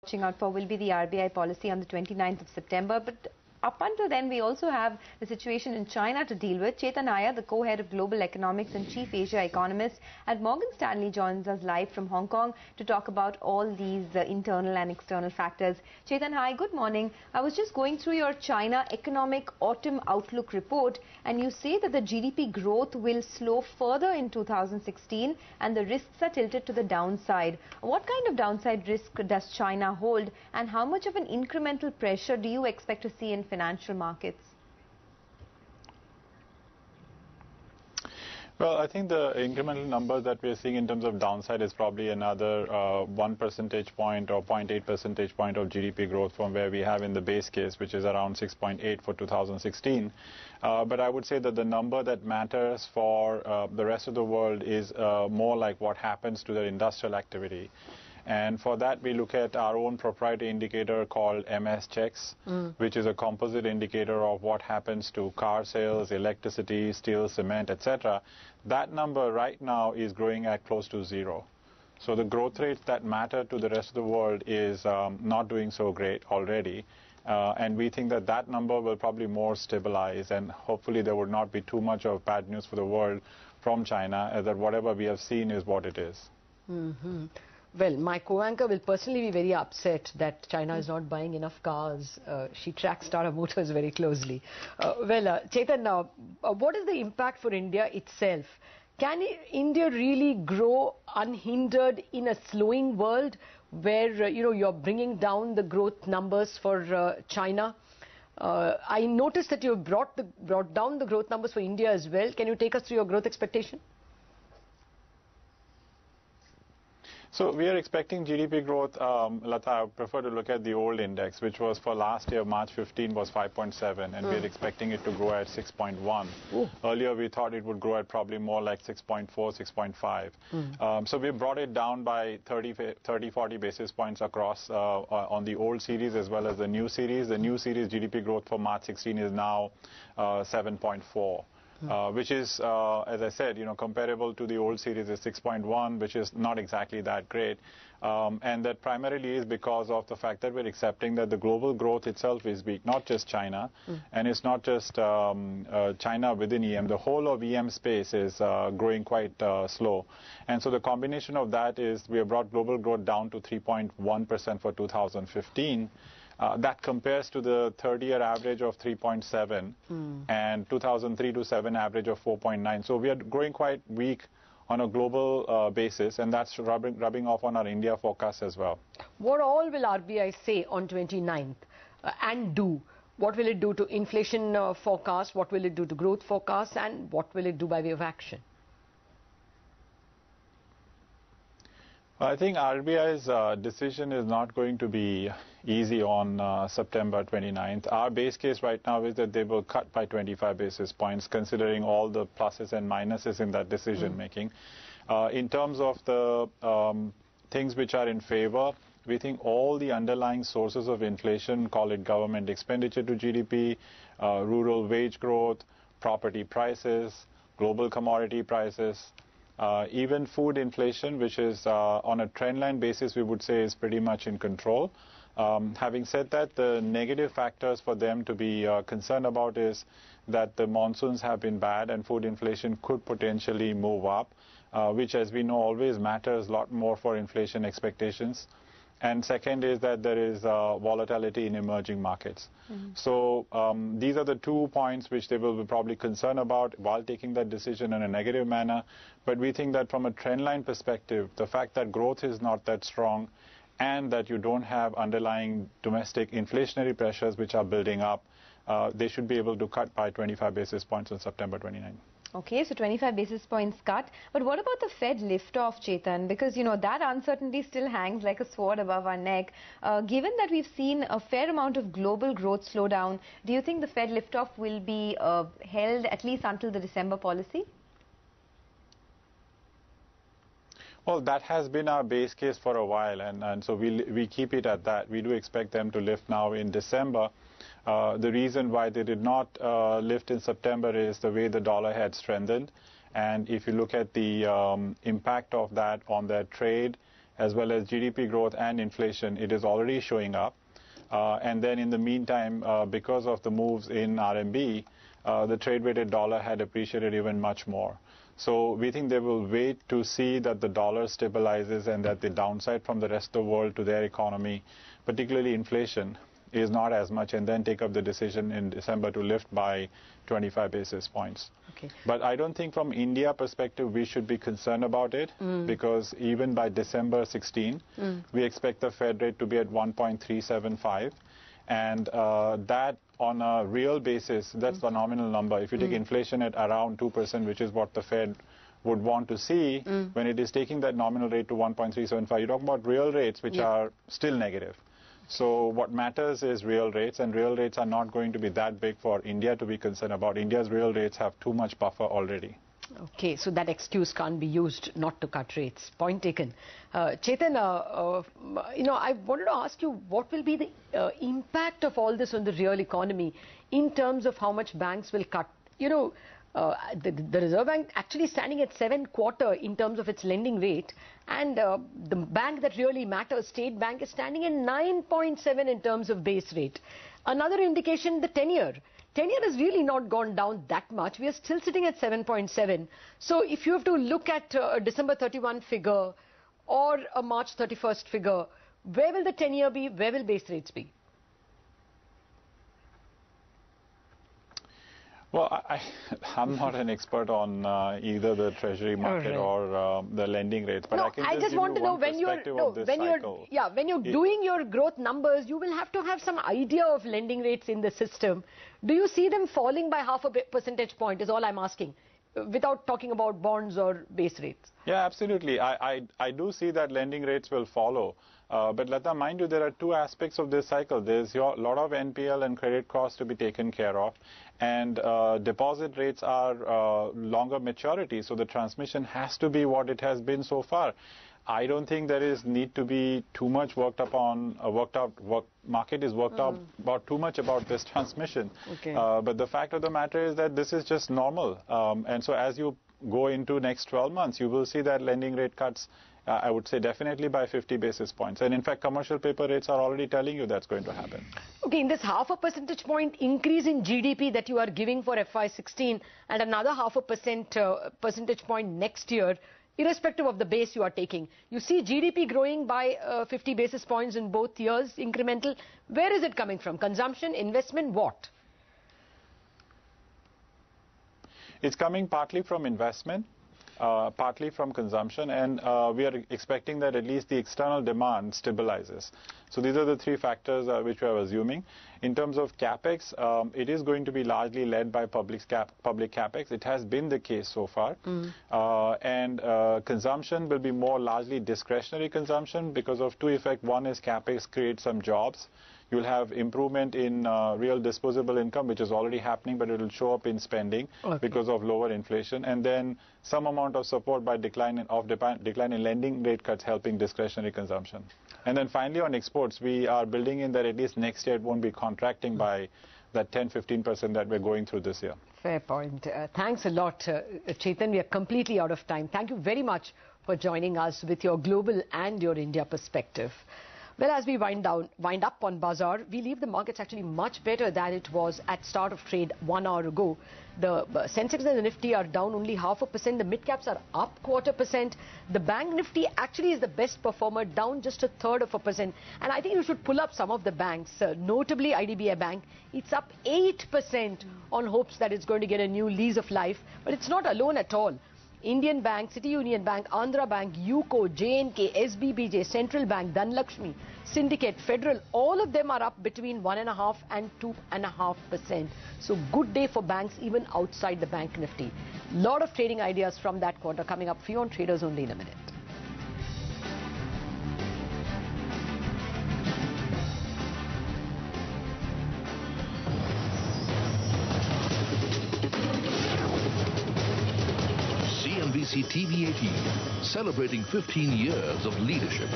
Watching out for will be the RBI policy on the 29th of September. But up until then, we also have the situation in China to deal with. Chetan Ahya, the Co-Head of Global Economics and Chief Asia Economist at Morgan Stanley, joins us live from Hong Kong to talk about all these internal and external factors. Chetan, hi, good morning. I was just going through your China Economic Autumn Outlook report, and you say that the GDP growth will slow further in 2016 and the risks are tilted to the downside. What kind of downside risk does China hold, and how much of an incremental pressure do you expect to see in financial markets? Well, I think the incremental numbers that we are seeing in terms of downside is probably another 1 percentage point or 0.8 percentage point of GDP growth from where we have in the base case, which is around 6.8 for 2016. But I would say that the number that matters for the rest of the world is more like what happens to the industrial activity. And for that, we look at our own proprietary indicator called MS Checks, which is a composite indicator of what happens to car sales, electricity, steel, cement, etc. That number right now is growing at close to zero. So the growth rates that matter to the rest of the world is not doing so great already. And we think that that number will probably more stabilize, and hopefully there would not be too much of bad news for the world from China, that whatever we have seen is what it is. Well, my co-anchor will personally be very upset that China is not buying enough cars. She tracks Tata Motors very closely. Chetan, what is the impact for India itself? Can India really grow unhindered in a slowing world where you're bringing down the growth numbers for China? I noticed that you brought down the growth numbers for India as well. Can you take us through your growth expectation? So we are expecting GDP growth, Lata, I would prefer to look at the old index, which was for last year, March 15 was 5.7, and we're expecting it to grow at 6.1. Earlier we thought it would grow at probably more like 6.4, 6.5. So we brought it down by 40 basis points across on the old series as well as the new series. The new series GDP growth for March 16 is now 7.4. Which is, as I said, comparable to the old series is 6.1, which is not exactly that great. And that primarily is because of the fact that we're accepting that the global growth itself is weak, not just China. And it's not just China within EM. The whole of EM space is growing quite slow. And so the combination of that is we have brought global growth down to 3.1% for 2015. That compares to the 30-year average of 3.7 and 2003 to 7 average of 4.9. So we are growing quite weak on a global basis, and that's rubbing off on our India forecast as well. What all will RBI say on 29th and do? What will it do to inflation forecast? What will it do to growth forecast? And what will it do by way of action? I think RBI's decision is not going to be easy on September 29th. Our base case right now is that they will cut by 25 basis points, considering all the pluses and minuses in that decision making. In terms of the things which are in favor, we think all the underlying sources of inflation, call it government expenditure to GDP, rural wage growth, property prices, global commodity prices, even food inflation, which is on a trendline basis, we would say is pretty much in control. Having said that, the negative factors for them to be concerned about is that the monsoons have been bad and food inflation could potentially move up, which, as we know, always matters a lot more for inflation expectations. And second is that there is volatility in emerging markets. So these are the 2 points which they will be probably concerned about while taking that decision in a negative manner. But we think that from a trendline perspective, the fact that growth is not that strong and that you don't have underlying domestic inflationary pressures which are building up, they should be able to cut by 25 basis points on September 29. Okay, so 25 basis points cut. But what about the Fed lift-off, Chetan? Because, that uncertainty still hangs like a sword above our neck. Given that we've seen a fair amount of global growth slow down, do you think the Fed lift-off will be held at least until the December policy? Well, that has been our base case for a while, and so we keep it at that. We do expect them to lift now in December. The reason why they did not lift in September is the way the dollar had strengthened. And if you look at the impact of that on their trade as well as GDP growth and inflation, it is already showing up. And then in the meantime, because of the moves in RMB, the trade-weighted dollar had appreciated even much more. So we think they will wait to see that the dollar stabilizes and that the downside from the rest of the world to their economy, particularly inflation, is not as much, and then take up the decision in December to lift by 25 basis points. Okay. But I don't think from India perspective we should be concerned about it, because even by December 16, we expect the Fed rate to be at 1.375, and that on a real basis, that's the nominal number. If you take inflation at around 2%, which is what the Fed would want to see, when it is taking that nominal rate to 1.375, you talk about real rates which are still negative. So what matters is real rates, and real rates are not going to be that big for India to be concerned about. India's real rates have too much buffer already. Okay, so that excuse can't be used not to cut rates. Point taken. Chetan, I wanted to ask you, what will be the impact of all this on the real economy in terms of how much banks will cut? The Reserve Bank actually standing at 7.25 in terms of its lending rate, and the bank that really matters, State Bank, is standing at 9.7 in terms of base rate. Another indication, the 10-year. 10-year has really not gone down that much. We are still sitting at 7.7. So if you have to look at a December 31 figure or a March 31st figure, where will the 10-year be? Where will base rates be? Well, I'm not an expert on either the treasury market or the lending rates, but I just want to know when you're doing your growth numbers, you will have to have some idea of lending rates in the system. Do you see them falling by half a percentage point is all I'm asking, without talking about bonds or base rates? Yeah, absolutely. I do see that lending rates will follow. But Lata, mind you, there are two aspects of this cycle. There's a lot of NPL and credit costs to be taken care of, and deposit rates are longer maturity, so the transmission has to be what it has been so far. I don't think there is need to be too much market is worked out about too much about this transmission. Okay. But the fact of the matter is that this is just normal. And so as you go into next 12 months, you will see that lending rate cuts, I would say definitely by 50 basis points. And in fact, commercial paper rates are already telling you that's going to happen. Okay, in this half a percentage point increase in GDP that you are giving for FY16 and another half a percentage point next year, irrespective of the base you are taking, you see GDP growing by 50 basis points in both years, incremental. Where is it coming from? Consumption, investment, what? It's coming partly from investment, partly from consumption, and we are expecting that at least the external demand stabilizes. So these are the three factors which we are assuming. In terms of capex, it is going to be largely led by public capex. It has been the case so far. And consumption will be more largely discretionary consumption because of two effects. One is capex creates some jobs. You'll have improvement in real disposable income, which is already happening, but it will show up in spending because of lower inflation. And then some amount of support by decline in lending rate cuts helping discretionary consumption. And then finally on exports, we are building in that at least next year it won't be contracting by that 10-15% that we're going through this year. Fair point. Thanks a lot, Chetan. We are completely out of time. Thank you very much for joining us with your global and your India perspective. Well, as we wind up on Bazaar, we leave the markets actually much better than it was at start of trade 1 hour ago. The Sensex and the Nifty are down only 0.5%. The mid-caps are up 0.25%. The Bank Nifty actually is the best performer, down just 0.33%. And I think you should pull up some of the banks, notably IDBI Bank. It's up 8% on hopes that it's going to get a new lease of life. But it's not alone at all. Indian Bank, City Union Bank, Andhra Bank, UCO, JNK, SBBJ, Central Bank, Dhanlakshmi, Syndicate, Federal, all of them are up between 1.5% and 2.5%. So good day for banks even outside the Bank Nifty. Lot of trading ideas from that quarter coming up for you on Traders Only in a minute. CNBC TV 18, celebrating 15 years of leadership.